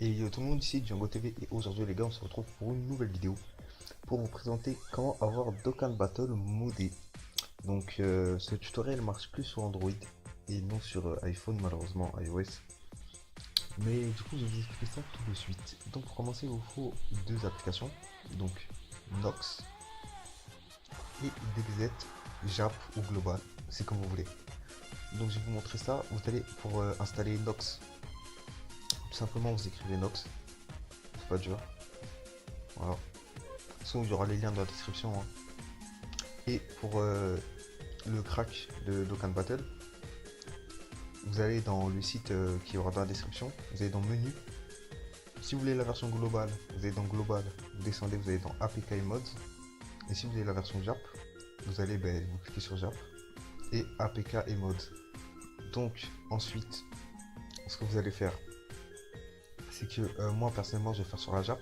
Et yo tout le monde, ici Django TV, et aujourd'hui les gars on se retrouve pour une nouvelle vidéo pour vous présenter comment avoir Dokkan Battle modé. Donc ce tutoriel marche plus sur Android et non sur iPhone, malheureusement iOS. Mais du coup je vais vous expliquer ça tout de suite. Donc pour commencer il vous faut deux applications, donc Nox et DBZ, Jap ou Global, c'est comme vous voulez. Donc je vais vous montrer ça. Vous allez pour installer Nox, tout simplement vous écrivez Nox, c'est pas dur. Voilà. Sinon, il y aura les liens dans la description, hein. Et pour le crack de Dokkan Battle, vous allez dans le site qui aura dans la description, vous allez dans menu. Si vous voulez la version globale, vous allez dans global, vous descendez, vous allez dans APK et mods. Et si vous voulez la version JAP, vous allez vous cliquez sur JAP et APK et mods. Donc ensuite, ce que vous allez faire, c'est que moi personnellement je vais faire sur la JAP.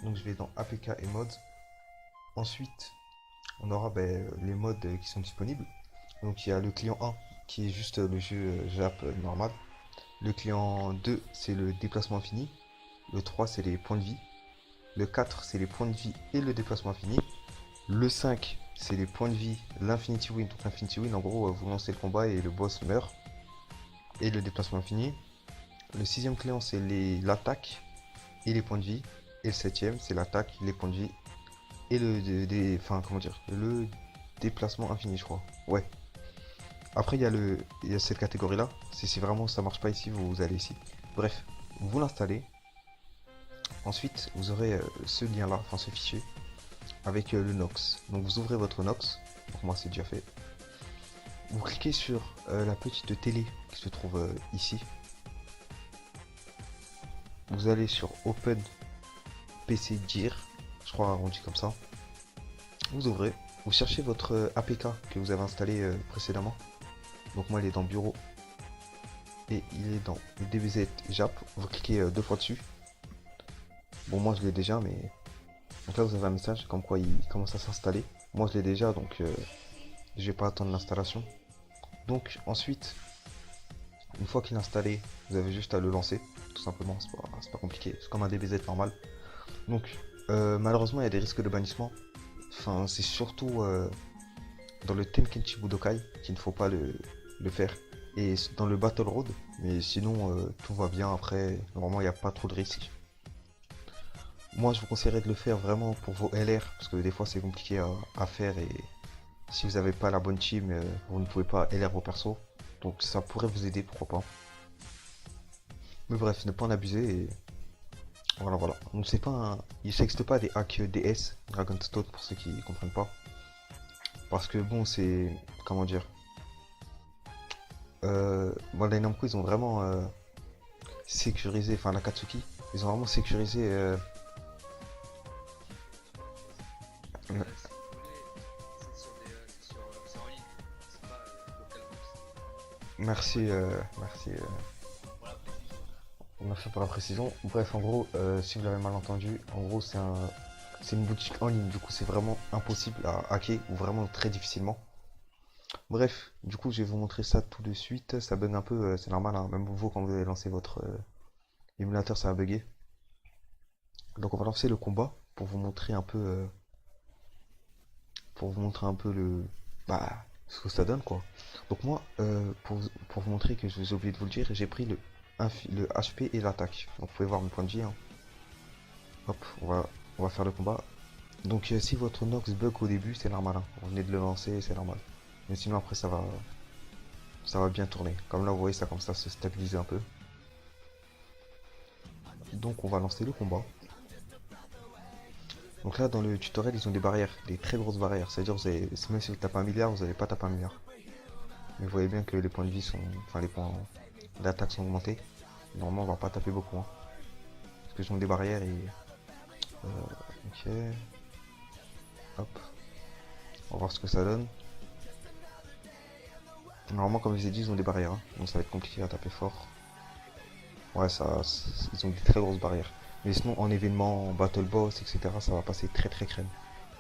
Donc je vais dans APK et mods. Ensuite, on aura les modes qui sont disponibles. Donc il y a le client 1 qui est juste le jeu JAP normal. Le client 2 c'est le déplacement infini. Le 3 c'est les points de vie. Le 4 c'est les points de vie et le déplacement infini. Le 5 c'est les points de vie, l'Infinity Win. Donc l'Infinity Win en gros vous lancez le combat et le boss meurt. Et le déplacement infini. Le 6ème client c'est l'attaque et les points de vie. Et le 7ème c'est l'attaque, les points de vie et le déplacement infini, je crois. Ouais. Après il y a cette catégorie là. Si vraiment ça marche pas ici, vous allez ici. Bref, vous l'installez. Ensuite vous aurez ce lien là, enfin ce fichier avec le Nox. Donc vous ouvrez votre Nox. Pour moi c'est déjà fait. Vous cliquez sur la petite télé qui se trouve ici. Vous allez sur Open PC Gear, je crois arrondi comme ça. Vous ouvrez, vous cherchez votre APK que vous avez installé précédemment. Donc moi il est dans bureau et il est dans le DBZ JAP. Vous cliquez deux fois dessus. Bon moi je l'ai déjà, mais donc là vous avez un message comme quoi il commence à s'installer. Moi je l'ai déjà, donc je vais pas attendre l'installation. Donc ensuite, une fois qu'il est installé, vous avez juste à le lancer, tout simplement. C'est pas compliqué, c'est comme un DBZ normal. Donc malheureusement il y a des risques de bannissement. Enfin c'est surtout dans le Tenkenchi Budokai qu'il ne faut pas le faire, et dans le Battle Road, mais sinon tout va bien. Après normalement il n'y a pas trop de risques. Moi je vous conseillerais de le faire vraiment pour vos LR, parce que des fois c'est compliqué à faire, et si vous n'avez pas la bonne team, vous ne pouvez pas LR vos persos, donc ça pourrait vous aider, pourquoi pas. Mais bref, ne pas en abuser, et voilà. Donc c'est pas il n'existe pas des hacks DS, Dragonstone, pour ceux qui comprennent pas. Parce que bon, c'est... Comment dire, les Namco, ils ont vraiment sécurisé... Enfin, la Katsuki, ils ont vraiment sécurisé... Merci, merci pour la précision. Bref, en gros, si vous l'avez mal entendu, en gros, c'est une boutique en ligne. Du coup, c'est vraiment impossible à hacker, ou vraiment très difficilement. Bref, du coup, je vais vous montrer ça tout de suite. Ça bug un peu, c'est normal, hein. Même vous, quand vous allez lancer votre émulateur, ça va bugger. Donc, on va lancer le combat pour vous montrer un peu, ce que ça donne, quoi. Donc moi, pour vous montrer que je vous ai oublié de vous le dire, j'ai pris le HP et l'attaque. Donc, vous pouvez voir mon point de vie, hein. Hop, on va faire le combat. Donc, si votre Nox bug au début, c'est normal, hein. Vous venez de le lancer, c'est normal. Mais sinon, après, ça va bien tourner. Comme là, vous voyez, ça commence à se stabiliser un peu. Donc, on va lancer le combat. Donc là, dans le tutoriel, ils ont des barrières, des très grosses barrières. C'est-à-dire, même si vous tapez un milliard, vous n'allez pas taper un milliard. Mais vous voyez bien que les points de vie sont... Enfin, les points d'attaque sont augmentés. Normalement, on va pas taper beaucoup, hein. Parce que ils ont des barrières et... ok. Hop. On va voir ce que ça donne. Normalement, comme je vous ai dit, ils ont des barrières, hein. Donc ça va être compliqué à taper fort. Ouais, ils ont des très grosses barrières. Mais sinon, en événement, en battle boss, etc., ça va passer très crème.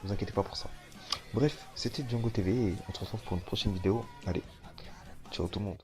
Ne vous inquiétez pas pour ça. Bref, c'était Django TV et on se retrouve pour une prochaine vidéo. Allez, ciao tout le monde.